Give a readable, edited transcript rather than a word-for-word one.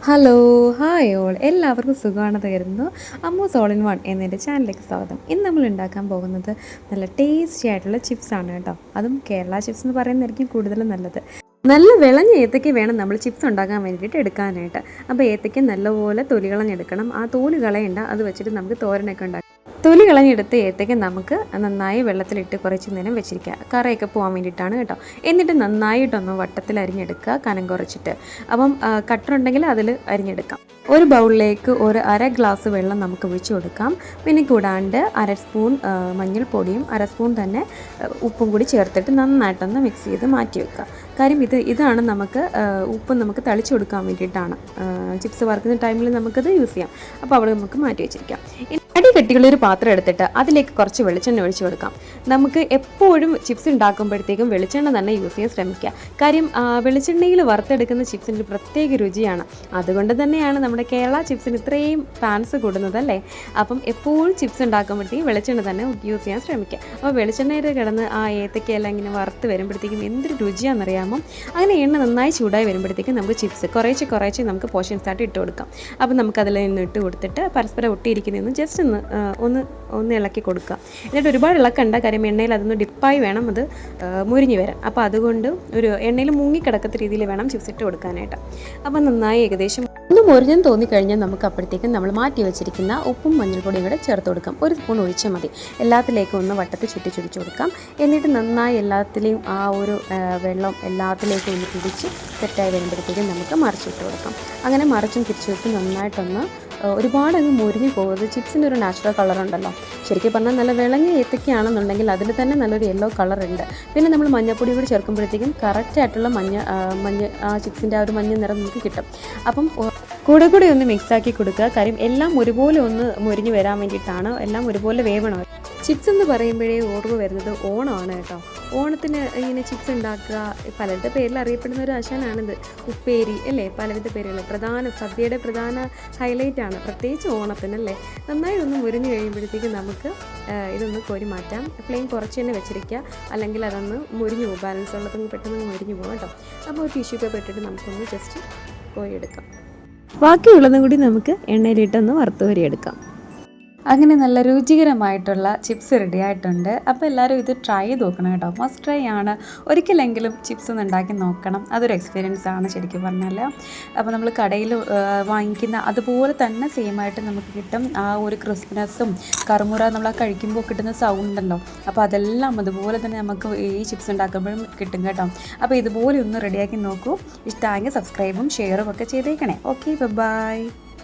Hello hi all എല്ലാവർക്കും സുഖമാണെന്ന് കരുതുന്നു. അമ്മൂസ് ഓൾ ഇൻ വൺ എന്നതിൻ്റെ ചാനലിലേക്ക് സ്വാഗതം. ഇന്ന് നമ്മൾ ഉണ്ടാക്കാൻ പോകുന്നത് നല്ല ടേസ്റ്റി ആയിട്ടുള്ള ചിപ്സാണ് കേട്ടോ. അതും കേരള ചിപ്സ് എന്ന് പറയുന്നതായിരിക്കും കൂടുതലും നല്ലത്. നല്ല വിളഞ്ഞ ഏത്തയ്ക്ക വേണം നമ്മൾ ചിപ്സ് ഉണ്ടാക്കാൻ വേണ്ടിയിട്ട് എടുക്കാനായിട്ട്. അപ്പോൾ ഏത്തയ്ക്ക നല്ലപോലെ തൊലി കളഞ്ഞെടുക്കണം. ആ തോല് കളയണ്ട, അത് വെച്ചിട്ട് നമുക്ക് തോരനൊക്കെ ഉണ്ടാക്കാം. തൊലി കളഞ്ഞെടുത്ത് ഏത്തയ്ക്ക നമുക്ക് നന്നായി വെള്ളത്തിലിട്ട് കുറച്ച് നേരം വെച്ചിരിക്കുക, കറയൊക്കെ പോകാൻ വേണ്ടിയിട്ടാണ് കേട്ടോ. എന്നിട്ട് നന്നായിട്ടൊന്ന് വട്ടത്തിൽ അരിഞ്ഞെടുക്കുക, കനം കുറച്ചിട്ട്. അപ്പം കട്ടറുണ്ടെങ്കിൽ അതിൽ അരിഞ്ഞെടുക്കാം. ഒരു ബൗളിലേക്ക് ഒരു അര ഗ്ലാസ് വെള്ളം നമുക്ക് ഒഴിച്ച് കൊടുക്കാം. പിന്നെ കൂടാണ്ട് അര സ്പൂൺ മഞ്ഞൾപ്പൊടിയും അര സ്പൂൺ തന്നെ ഉപ്പും കൂടി ചേർത്തിട്ട് നന്നായിട്ടൊന്ന് മിക്സ് ചെയ്ത് മാറ്റി വെക്കുക. കാര്യം ഇതാണ് നമുക്ക് ഉപ്പ് നമുക്ക് തളിച്ചു കൊടുക്കാൻ വേണ്ടിയിട്ടാണ്. ചിപ്സ് വറുക്കുന്ന ടൈമിൽ നമുക്കത് യൂസ് ചെയ്യാം. അപ്പോൾ അവിടെ നമുക്ക് മാറ്റി വെച്ചിരിക്കാം. അടികട്ടിയുള്ളൊരു പാത്രം എടുത്തിട്ട് അതിലേക്ക് കുറച്ച് വെളിച്ചെണ്ണ ഒഴിച്ച് കൊടുക്കാം. നമുക്ക് എപ്പോഴും ചിപ്സ് ഉണ്ടാക്കുമ്പോഴത്തേക്കും വെളിച്ചെണ്ണ തന്നെ യൂസ് ചെയ്യാൻ ശ്രമിക്കുക. കാര്യം വെളിച്ചെണ്ണയിൽ വറുത്തെടുക്കുന്ന ചിപ്സിന് പ്രത്യേക രുചിയാണ്. അതുകൊണ്ട് തന്നെയാണ് നമ്മുടെ കേരള ചിപ്സിന് ഇത്രയും ഫാൻസ് കൂടുന്നത് അല്ലേ. അപ്പം എപ്പോഴും ചിപ്സ് ഉണ്ടാക്കുമ്പോഴത്തേക്കും വെളിച്ചെണ്ണ തന്നെ യൂസ് ചെയ്യാൻ ശ്രമിക്കുക. അപ്പോൾ വെളിച്ചെണ്ണയിൽ കിടന്ന് ആ ഏത്തക്കയെല്ലാം ഇങ്ങനെ വറുത്ത് വരുമ്പോഴത്തേക്കും എന്തൊരു രുചിയാണെന്നറിയാമോ. അങ്ങനെ എണ്ണ നന്നായി ചൂടായി വരുമ്പോഴത്തേക്കും നമുക്ക് ചിപ്സ് കുറേശ്ശെ നമുക്ക് പോർഷൻസായിട്ട് ഇട്ട് കൊടുക്കാം. അപ്പം നമുക്കതിൽ നിന്ന് ഇട്ട് കൊടുത്തിട്ട് പരസ്പരം ഒട്ടിയിരിക്കുന്നതെന്ന് ജസ്റ്റ് ഒന്ന് ഇളക്കി കൊടുക്കുക. എന്നിട്ട് ഒരുപാട് ഇളക്കണ്ട, കാര്യം എണ്ണയിൽ അതൊന്ന് ഡിപ്പായി വേണം അത് മുരിഞ്ഞ് വരാൻ. അപ്പോൾ അതുകൊണ്ട് ഒരു എണ്ണയിൽ മുങ്ങിക്കിടക്കത്ത രീതിയിൽ വേണം ചിപ്സ് ഇട്ട് കൊടുക്കാനായിട്ട്. അപ്പോൾ നന്നായി ഏകദേശം ഒന്ന് മുരിഞ്ഞെന്ന് തോന്നിക്കഴിഞ്ഞാൽ നമുക്ക് അപ്പോഴത്തേക്കും നമ്മൾ മാറ്റി വെച്ചിരിക്കുന്ന ഉപ്പും മഞ്ഞൾപ്പൊടിയും കൂടെ ചേർത്ത് കൊടുക്കാം. ഒരു സ്പൂൺ ഒഴിച്ചാൽ മതി. എല്ലാത്തിലേക്കും ഒന്ന് വട്ടത്തിൽ ചുറ്റിച്ചു കൊടുക്കാം. എന്നിട്ട് നന്നായി എല്ലാത്തിലെയും ആ ഒരു വെള്ളം എല്ലാത്തിലേക്കും ഒന്ന് പിടിച്ച് സെറ്റായി വരുമ്പോഴത്തേക്കും നമുക്ക് മറിച്ചിട്ട് കൊടുക്കാം. അങ്ങനെ മറിച്ചും തിരിച്ചിട്ട് നന്നായിട്ടൊന്ന് ഒരുപാടങ്ങ് മുരിഞ്ഞ് പോകുന്നത്. ചിപ്സിൻ്റെ ഒരു നാച്ചുറൽ കളറുണ്ടല്ലോ, ശരിക്കും പറഞ്ഞാൽ നല്ല വിളഞ്ഞ ഏത്തയ്ക്കയാണെന്നുണ്ടെങ്കിൽ അതിൽ തന്നെ നല്ലൊരു യെല്ലോ കളറുണ്ട്. പിന്നെ നമ്മൾ മഞ്ഞപ്പൊടി കൂടി ചേർക്കുമ്പോഴത്തേക്കും കറക്റ്റായിട്ടുള്ള മഞ്ഞ ആ ചിപ്സിൻ്റെ ആ ഒരു മഞ്ഞ നിറം നമുക്ക് കിട്ടും. അപ്പം കൂടെ ഒന്ന് മിക്സാക്കി കൊടുക്കുക. കാര്യം എല്ലാം ഒരുപോലെ ഒന്ന് മുരിഞ്ഞ് വരാൻ വേണ്ടിയിട്ടാണ്, എല്ലാം ഒരുപോലെ വേവണം. ചിപ്സ് എന്ന് പറയുമ്പോഴേ ഓർമ്മ വരുന്നത് ഓണമാണ് കേട്ടോ. ഓണത്തിന് ഇങ്ങനെ ചിപ്സ് ഉണ്ടാക്കുക, പലരുടെ പേരിൽ അറിയപ്പെടുന്ന ഒരു ആശാനാണിത്. ഉപ്പേരി അല്ലേ, പലവിധ പേരുകൾ. സദ്യയുടെ പ്രധാന ഹൈലൈറ്റാണ്, പ്രത്യേകിച്ച് ഓണത്തിനല്ലേ. നന്നായി ഒന്ന് മുരിഞ്ഞ് കഴിയുമ്പോഴത്തേക്കും നമുക്ക് ഇതൊന്ന് കോരി മാറ്റാം. ഫ്ലെയിം കുറച്ച് തന്നെ വെച്ചിരിക്കുക, അല്ലെങ്കിൽ അതൊന്ന് മുരിഞ്ഞു പോകും. ബാലൻസ് ഉള്ളതൊന്ന് പെട്ടെന്ന് മുരിഞ്ഞു പോകും കേട്ടോ. അപ്പോൾ ഒരു ടിഷ്യൂ പേപ്പർ ഇട്ടിട്ട് നമുക്കൊന്ന് ജസ്റ്റ് കോരിയെടുക്കാം. ബാക്കിയുള്ളതും കൂടി നമുക്ക് എണ്ണയിലിട്ടൊന്ന് വറുത്ത് കോരിയെടുക്കാം. അങ്ങനെ നല്ല രുചികരമായിട്ടുള്ള ചിപ്സ് റെഡി ആയിട്ടുണ്ട്. അപ്പോൾ എല്ലാവരും ഇത് ട്രൈ ചെയ്ത് നോക്കണം കേട്ടോ. മസ്റ്റ് ട്രൈ ആണ്. ഒരിക്കലെങ്കിലും ചിപ്സ് ഒന്ന് ഉണ്ടാക്കി നോക്കണം. അതൊരു എക്സ്പീരിയൻസ് ആണ് ശരിക്കും പറഞ്ഞാൽ. അപ്പോൾ നമ്മൾ കടയിൽ വാങ്ങിക്കുന്ന അതുപോലെ തന്നെ സെയിമായിട്ട് നമുക്ക് കിട്ടും. ആ ഒരു ക്രിസ്പിനെസ്സും കറുമുറ നമ്മൾ കഴിക്കുമ്പോൾ കിട്ടുന്ന സൗണ്ടല്ലോ, അപ്പോൾ അതെല്ലാം അതുപോലെ തന്നെ നമുക്ക് ഈ ചിപ്സ് ഉണ്ടാക്കുമ്പോഴും കിട്ടും കേട്ടോ. അപ്പോൾ ഇതുപോലെ ഒന്ന് റെഡിയാക്കി നോക്കൂ. ഇഷ്ടമായെങ്കിൽ സബ്സ്ക്രൈബും ഷെയറും ഒക്കെ ചെയ്തേക്കണേ. Okay, by.